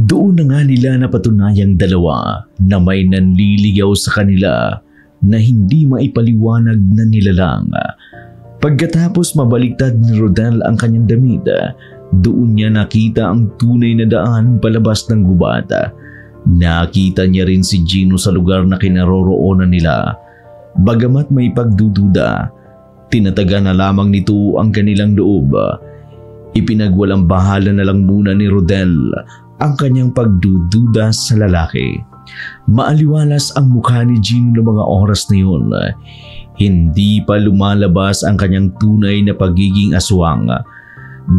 Doon na nga nila napatunayang dalawa na may nanliligaw sa kanila na hindi maipaliwanag na nilalang. Pagkatapos mabaliktad ni Rodel ang kanyang damit, doon niya nakita ang tunay na daan palabas ng gubat. Nakita niya rin si Gino sa lugar na kinaroroonan nila. Bagamat may pagdududa, tinataga na lamang nito ang kanilang loob. Ipinagwalang bahala na lang muna ni Rodel ang kanyang pagdududa sa lalaki. Maaliwalas ang mukha ni Gino ng mga oras na yun. Hindi pa lumalabas ang kanyang tunay na pagiging aswang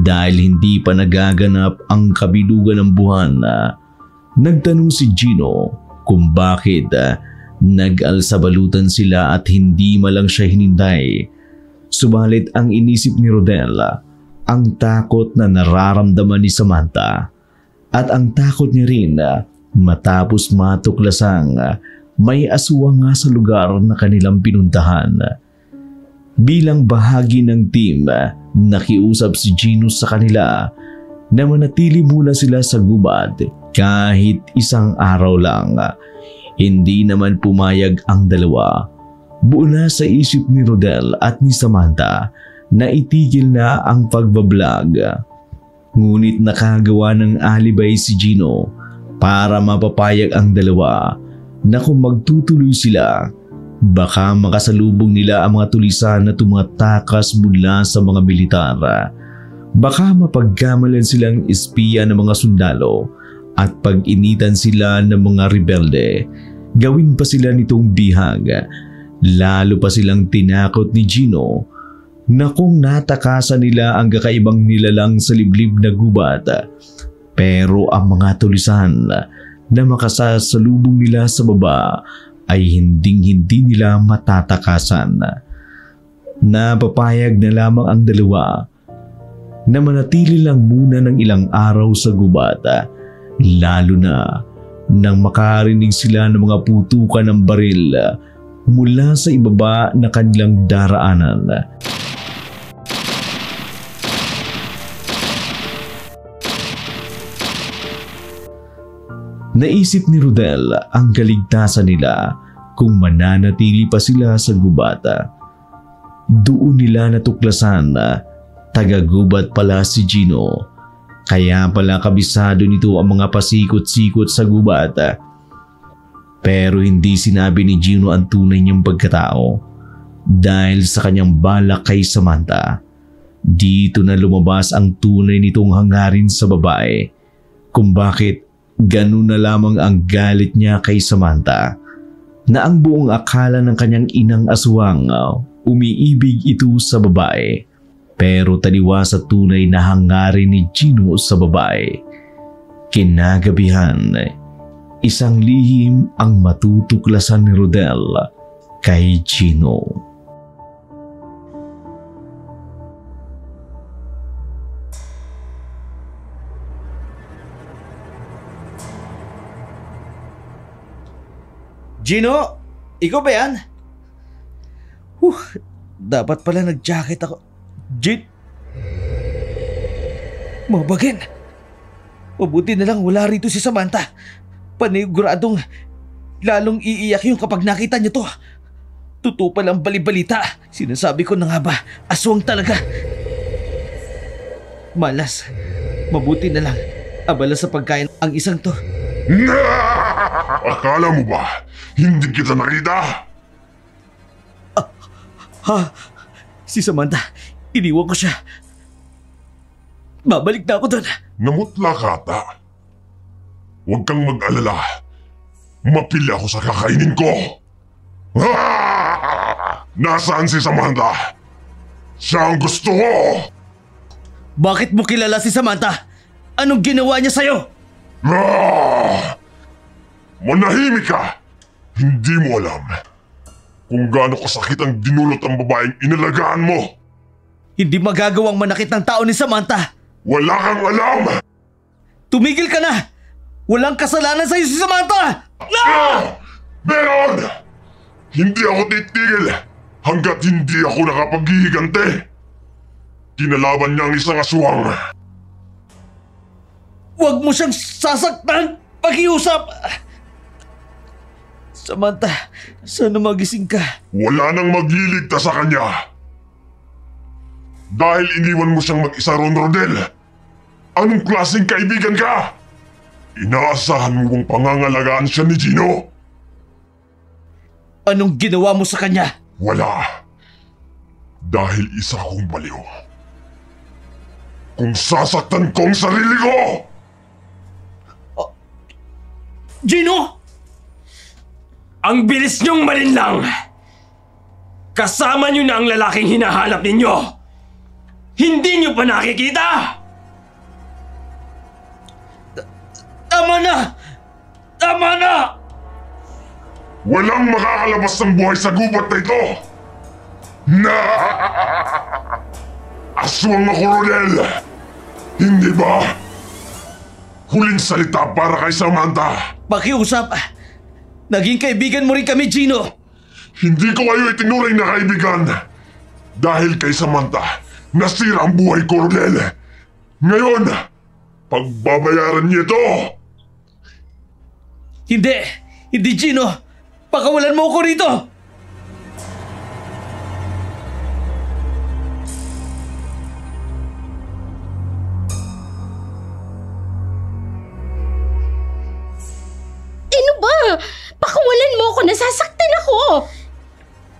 dahil hindi pa nagaganap ang kabilugan ng buwan. Nagtanong si Gino kung bakit nag-alsabalutan sila at hindi malang siya hinintay. Subalit ang inisip ni Rodel ang takot na nararamdaman ni Samantha. At ang takot niya rin matapos matuklasang may aswang nga sa lugar na kanilang pinuntahan. Bilang bahagi ng team, nakiusap si Gino sa kanila na manatili muna sila sa gubat kahit isang araw lang. Hindi naman pumayag ang dalawa. Buo na sa isip ni Rodel at ni Samantha na itigil na ang pagbablog. Ngunit nakagawa ng alibay si Gino para mapapayag ang dalawa na kung magtutuloy sila, baka makasalubong nila ang mga tulisan na tumatakas mula sa mga militar. Baka mapagkamalan silang espiya ng mga sundalo at pag-initan sila ng mga rebelde. Gawin pa sila nitong bihag. Lalo pa silang tinakot ni Gino na kung natakasan nila ang kakaibang nilalang sa liblib na gubat, pero ang mga tulisan na makasasalubong nila sa baba ay hinding-hindi nila matatakasan. Napapayag na lamang ang dalawa na manatili lang muna ng ilang araw sa gubat, lalo na nang makarinig sila ng mga putukan ng baril mula sa ibaba na kanilang daraanan. Naisip ni Rodel ang kaligtasan nila kung mananatili pa sila sa gubat. Doon nila natuklasan na taga-gubat pala si Gino. Kaya pala kabisado nito ang mga pasikot-sikot sa gubat. Pero hindi sinabi ni Gino ang tunay niyang pagkatao dahil sa kanyang balak kay Samantha. Dito na lumabas ang tunay nitong hangarin sa babae kung bakit ganun na lamang ang galit niya kay Samantha. na ang buong akala ng kanyang inang aswang umiibig ito sa babae. Pero taliwas sa tunay na hangarin ni Gino sa babae. Kinagabihan, isang lihim ang matutuklasan ni Rodel kay Gino. Gino, ikaw ba yan? Dapat pala nag-jacket ako. Mabagin. Mabuti na lang wala rito si Samantha. Paniguradong lalong iiyak yung kapag nakita niya to. Totoo palang balibalita. Sinasabi ko na nga ba, aswang talaga. Malas. Mabuti na lang. Abala sa pagkain ang isang to. Akala mo ba hindi kita nakita? Si Samantha, iniwan ko siya. Babalik na ako doon. Namutla ka ata. Huwag kang mag-alala. Mapili ako sa kakainin ko. Nasaan si Samantha? Siya ang gusto ko. Bakit mo kilala si Samantha? Anong ginawa niya sa'yo? Manahimik ka! Hindi mo alam kung gaano kasakit ang dinulot ang babaeng inalagaan mo. Hindi magagawang manakit ng tao ni Samantha. Wala kang alam! Tumigil ka na! Walang kasalanan sa'yo si Samantha! Meron! Hindi ako titigil hanggat hindi ako nakapaghihiganti. Kinalaban niya ang isang aswang. Huwag mo siyang sasaktan! Pakiusap! Samantha, sana magising ka. Wala nang magliligtas sa kanya. Dahil iniwan mo siyang mag-isa ron, Rodel. Anong klaseng kaibigan ka? Inaasahan mo bang pangangalagaan siya ni Gino? Anong ginawa mo sa kanya? Wala. Dahil isa akong baliw. Kung sasaktan ko ang sarili ko! Gino! Ang bilis niyong malinlang! Kasama niyo na ang lalaking hinahanap ninyo! Hindi niyo pa nakikita! Tama na! Tama na! Walang makakalabas ng buhay sa gubat na ito! Aswang ako, Rodel! Hindi ba? Huling salita para kay Samantha! Pakiusap! Naging kaibigan mo rin kami, Gino! Hindi ko kayo itinuring na kaibigan! Dahil kay Samantha, nasira ang buhay ko, Rodel! Ngayon, pagbabayaran niyo ito! Hindi! Hindi, Gino! Pakawalan mo ako rito! Ano ba? Pakawalan mo ako, nasasaktan ako!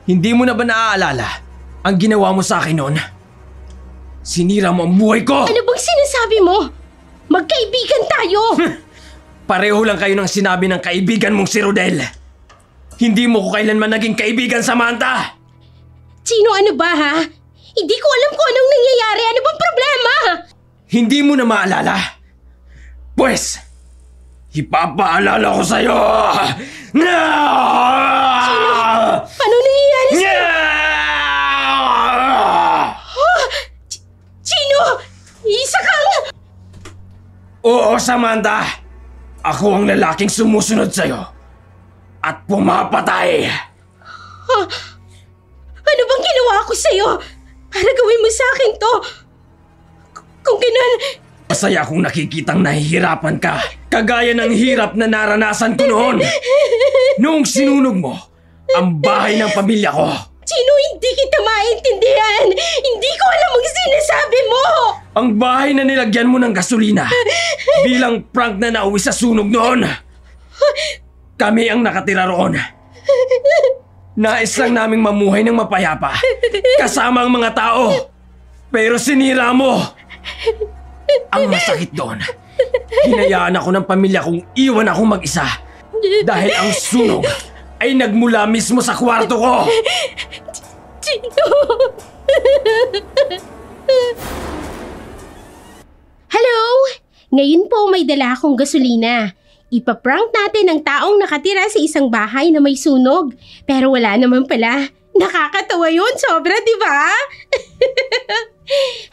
Hindi mo na ba naaalala ang ginawa mo sa akin noon? Sinira mo ang buhay ko! Ano bang sinasabi mo? Magkaibigan tayo! Pareho lang kayo ng sinabi ng kaibigan mong si Rodel. Hindi mo ko kailanman naging kaibigan, Samantha! Gino, ano ba ha? Hindi ko alam kung anong nangyayari. Ano bang problema? Hindi mo na maalala? Pwes, ipapaalala ko sa'yo! Ano nangyayari sa'yo? Gino! Isa kang... Oo, Samantha! Ako ang lalaking sumusunod sa'yo at pumapatay! Ano bang ginawa ko sa'yo? Para gawin mo sa akin to? Kung ganun... Masaya akong nakikitang nahihirapan ka, kagaya ng hirap na naranasan ko noon. Noong sinunog mo ang bahay ng pamilya ko. Gino, hindi kita maintindihan. Hindi ko alam ang sinasabi mo. Ang bahay na nilagyan mo ng gasolina bilang prank na nauwi sa sunog noon. Kami ang nakatira roon. Nais lang naming mamuhay ng mapayapa kasama ang mga tao. Pero sinira mo. Ang masakit doon, hinayaan ako ng pamilya kong iwan ako mag-isa dahil ang sunog ay nagmula mismo sa kwarto ko. Gino! Hello? Ngayon po may dala akong gasolina. Ipaprank natin ang taong nakatira sa isang bahay na may sunog. Pero wala naman pala. Nakakatawa yun, sobra, di ba?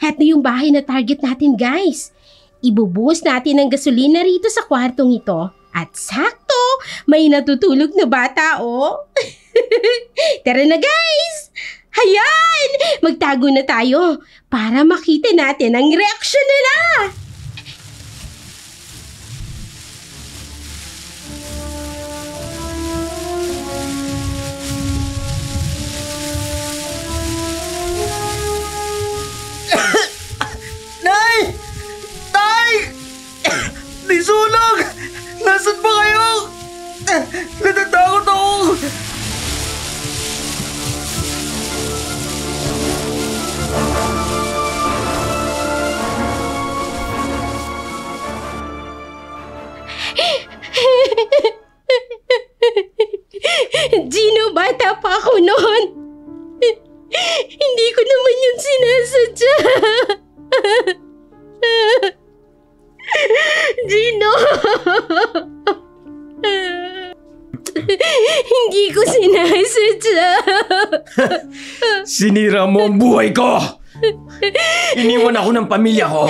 Heto yung bahay na target natin, guys. Ibubuhos natin ang gasolina rito sa kwartong ito. At sakto, may natutulog na bata, oh. Tara na, guys! Hayan! Magtago na tayo para makita natin ang reaksyon nila! Nay! Tay! Di sunog! Nasaan ba kayo? Natatakot ako! Gino, bata pa ako noon. Hindi ko naman yun sinasadya. Gino! Hindi ko sinasadya. Sinira mo ang buhay ko! Iniwan ako ng pamilya ko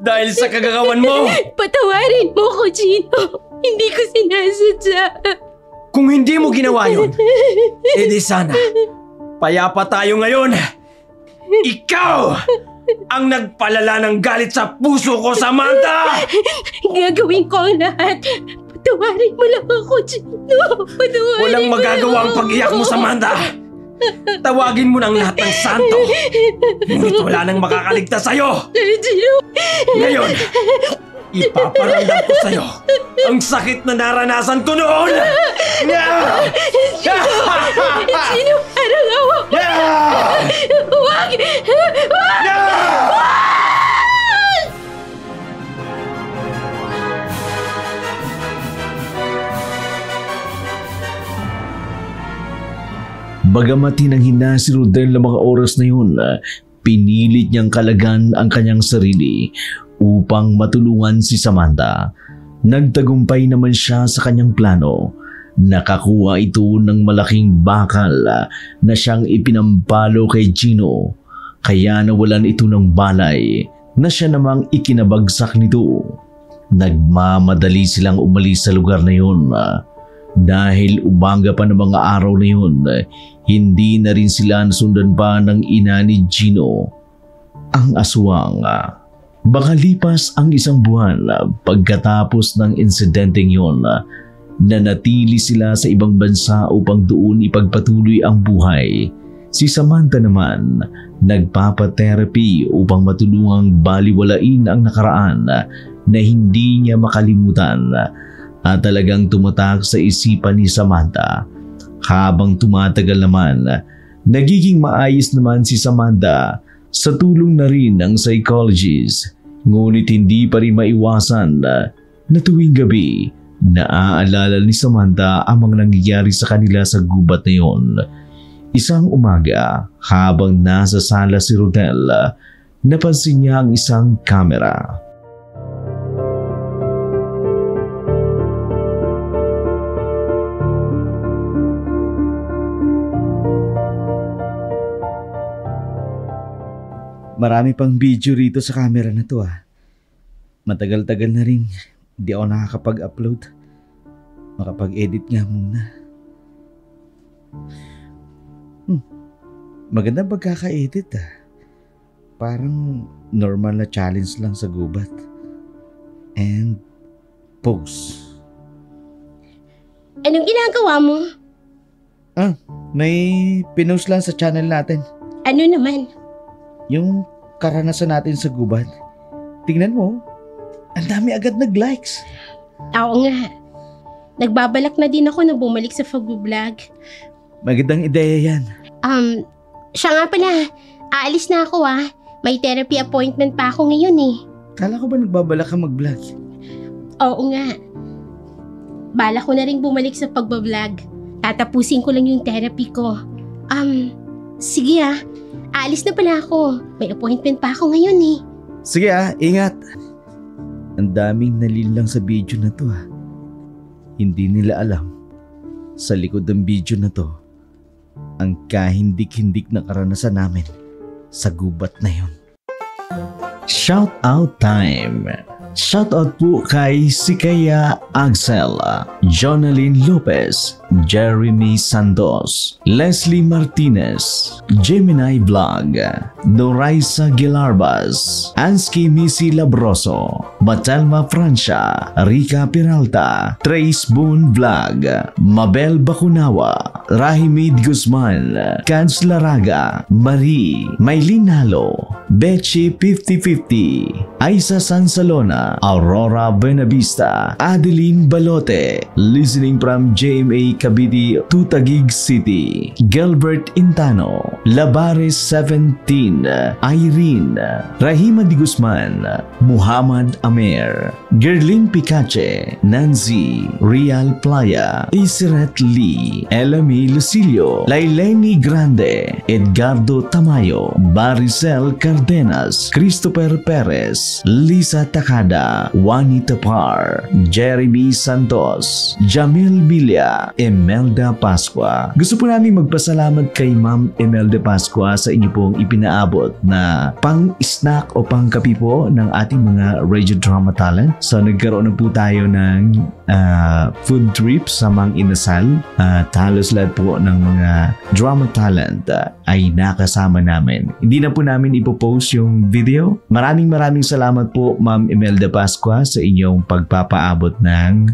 dahil sa kagagawan mo! Patawarin mo ko, Gino. Hindi ko sinasadya. Kung hindi mo ginawa yun, edi sana payapa tayo ngayon. Ikaw ang nagpalala ng galit sa puso ko, Samantha! Gagawin ko ang lahat. Patawarin mo lang ako, Gino. Patawarin Walang mo magagawa lang ang pag-iyak mo, ako. Samantha! Tawagin mo ng lahat ng santo. Ngunit wala nang makakaligtas sa'yo. Gino! Ngayon, ipaparamdam ko sa'yo ang sakit na naranasan ko noon! Gino, parang awa mo. Huwag! Bagamat hinanghina si Rodel ng mga oras na yun, pinilit niyang kalagan ang kanyang sarili upang matulungan si Samantha. Nagtagumpay naman siya sa kanyang plano. Nakakuha ito ng malaking bakal na siyang ipinampalo kay Gino. Kaya nawalan ito ng balay na siya namang ikinabagsak nito. Nagmamadali silang umalis sa lugar na yun. Dahil umaga pa ng mga araw na yun, hindi na rin sila nasundan pa ng ina ni Gino, ang aswang. Baka lipas ang isang buwan pagkatapos ng insidenteng yun, nanatili sila sa ibang bansa upang doon ipagpatuloy ang buhay. Si Samantha naman, nagpapa-therapy upang matulungang baliwalain ang nakaraan na hindi niya makalimutan at talagang tumatak sa isipan ni Samantha. Habang tumatagal naman, nagiging maayos naman si Samantha sa tulong na rin ng psychologist. Ngunit hindi pa rin maiwasan na tuwing gabi, naaalala ni Samantha ang mga nangyayari sa kanila sa gubat na yon. Isang umaga, habang nasa sala si Rodel, napansin niya ang isang kamera. Marami pang video rito sa camera na to Matagal-tagal na rin di ako nakakapag-upload. Makapag-edit nga muna. Maganda pagkaka-edit Parang normal na challenge lang sa gubat. And post. Anong ginagawa mo? May pinost lang sa channel natin. Ano naman? Yung karanasan natin sa gubat. Tingnan mo. Ang dami agad nag-likes. Oo nga. Nagbabalak na din ako na bumalik sa pag-vlog. Magandang ideya yan. Siya nga pala. Aalis na ako May therapy appointment pa ako ngayon Kala ko ba nagbabalak ka mag-vlog? Oo nga. Bala ko na rin bumalik sa pag-vlog. Tatapusin ko lang yung therapy ko. Sige aalis na pala ako. May appointment pa ako ngayon eh. Sige ingat. Ang daming nalilang sa video na to Hindi nila alam. Sa likod ng video na to, ang kahindik-hindik na karanasan namin sa gubat na yon. Shout out time! Shout out po kay Sikaya Axel, Jonalyn Lopez, Jeremy Santos, Leslie Martinez, Gemini Vlog, Doraisa Gilarbas, Ansky Missy Labroso, Batelma Francia, Rica Peralta, Trace Boone Vlog, Mabel Bakunawa, Rahimid Guzman, Kans Laraga, Marie, Maylin Halo, Bechi 5050, Aisa Sansalona, Aurora Buenavista, Adeline Balote, listening from JMA Cavite to Taguig City, Gilbert Intano, Labares 17, Irene, Rahima Di Guzman, Muhammad Amer, Gerlin Picache, Nancy, Real Playa, Isiret Lee, Elami Lucilio, Laileni Grande, Edgardo Tamayo, Baricel Cardenas, Christopher Perez, Lisa Takada, Juanita Par, Jeremy Santos, Jamil Villa, Emelda Pascua. Gusto po namin magpasalamat kay Ma'am Emelda Pascua sa inyo pong ipinaabot na pang-snack o pang-kapi po ng ating mga radio drama talent. So nagkaroon na po tayo ng food trip sa Mang Inasal at halos lahat po ng mga drama talent ay nakasama namin. Hindi na po namin ipopost yung video. Maraming salamat po Ma'am Emelda Pascua sa inyong pagpapaabot ng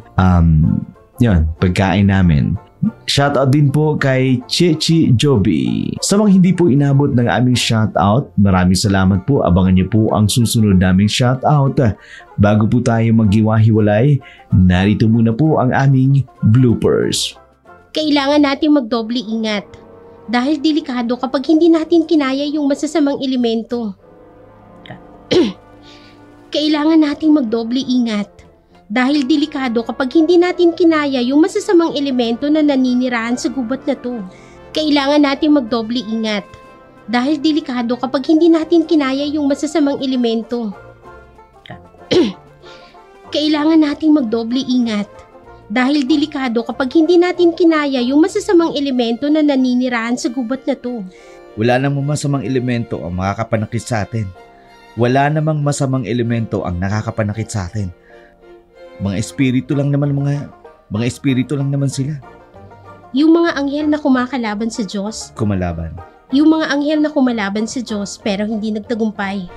pagkain namin. Shoutout din po kay Chechi Joby. Sa mga hindi po inabot ng aming shoutout, maraming salamat po. Abangan niyo po ang susunod naming shoutout. Bago po tayo maghiwa-hiwalay, narito muna po ang aming bloopers. Kailangan natin magdoble ingat. Dahil delikado kapag hindi natin kinaya yung masasamang elemento. Kailangan nating magdoble ingat dahil delikado kapag hindi natin kinaya yung masasamang elemento na naninirahan sa gubat na to. Kailangan nating magdoble ingat dahil delikado kapag hindi natin kinaya yung masasamang elemento. Kailangan nating magdoble ingat dahil delikado kapag hindi natin kinaya yung masasamang elemento na naninirahan sa gubat na to. Wala namang masamang elemento ang makakapanakit sa atin. Wala namang masamang elemento ang nakakapanakit sa atin. Mga espiritu lang naman sila. Yung mga anghel na kumakalaban sa Diyos. Kumalaban. Yung mga anghel na kumalaban sa Diyos pero hindi nagtagumpay.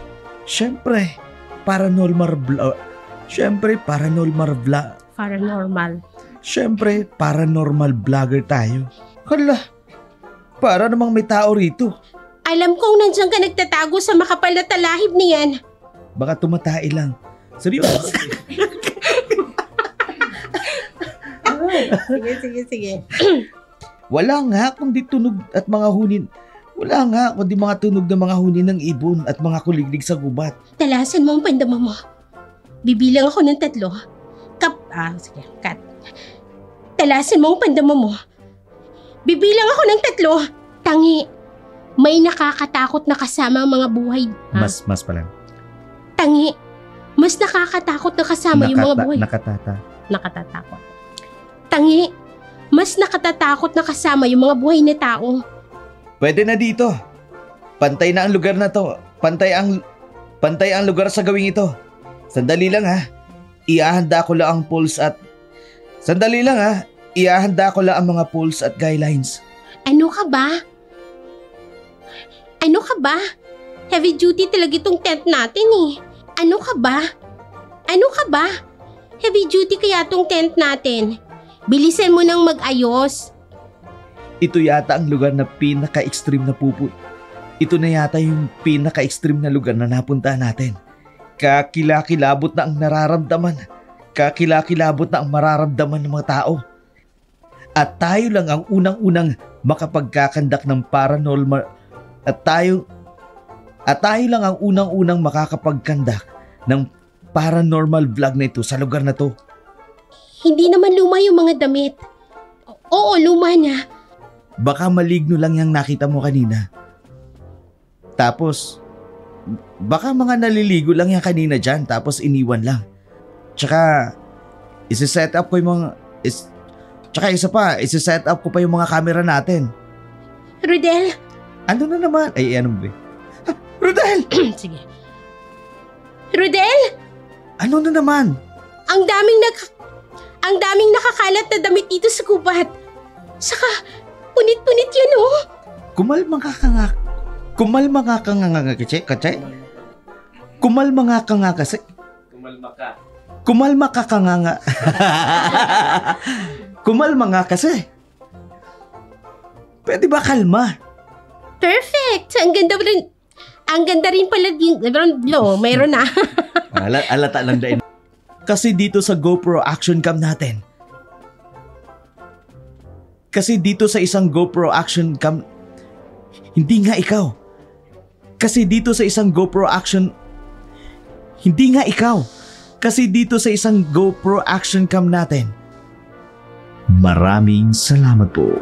Siyempre, paranormal vlogger tayo. Hala, para namang may tao rito. Alam kong nandiyan ka nagtatago sa makapal na talahib niyan. Baka tumatay lang. Seryoso. Sige. Wala nga kundi tunog at mga hunin. Wala nga kundi mga tunog ng mga hunin ng ibon at mga kuliglig sa gubat. Talasan mo ang pandama mo. Bibilang ako ng 3. Cut. Talasan mo ang pandama mo. Bibilang ako ng 3. Tangi. May nakakatakot na kasama ang mga buhay. Mas pa lang. Tangi. Mas nakakatakot na kasama yung mga buhay. Nakatatakot. Tangi. Mas nakatatakot na kasama yung mga buhay na tao. Pwede na dito. Pantay na ang lugar na to. Pantay ang lugar sa gawing ito. Sandali lang Iahanda ko lang ang pulse at... Iahanda ko lang ang mga pulse at guidelines. Ano ka ba? Heavy duty talaga itong tent natin eh. Ano ka ba? Heavy duty kaya itong tent natin. Bilisan mo nang mag-ayos. Ito yata ang lugar na pinaka-extreme na Ito na yata yung pinaka-extreme na lugar na napuntahan natin. Kakilakilabot na ang nararamdaman. Kakilakilabot na ang mararamdaman ng mga tao. At tayo lang ang unang-unang makapagkakandak ng paranormal. At tayo lang ang unang-unang makakapagkandak ng paranormal vlog na ito sa lugar na to. Hindi naman luma yung mga damit. Oo, luma na. Baka maligno lang yung nakita mo kanina. Tapos, baka mga naliligo lang yung kanina dyan tapos iniwan lang. Tsaka, isi-set up ko yung mga... Tsaka isa pa, isi-set up ko pa yung mga camera natin. Rodel? Ano na naman? Ay, ano ba? Rodel! Sige. Rodel? Ano na naman? Ang daming nakakalat na damit dito sa gubat. Saka, punit-punit yun, oh. Kumalma ka nga kasi. Kumalma ka nga. Kumalma nga kasi. Pwede ba kalma? Perfect. Ang ganda rin pala din. Mayroon na. Alata lang dahil. Kasi dito sa GoPro action cam natin. Kasi dito sa isang GoPro action cam, hindi nga ikaw. Kasi dito sa isang GoPro action, hindi nga ikaw. Kasi dito sa isang GoPro action cam natin. Maraming salamat po.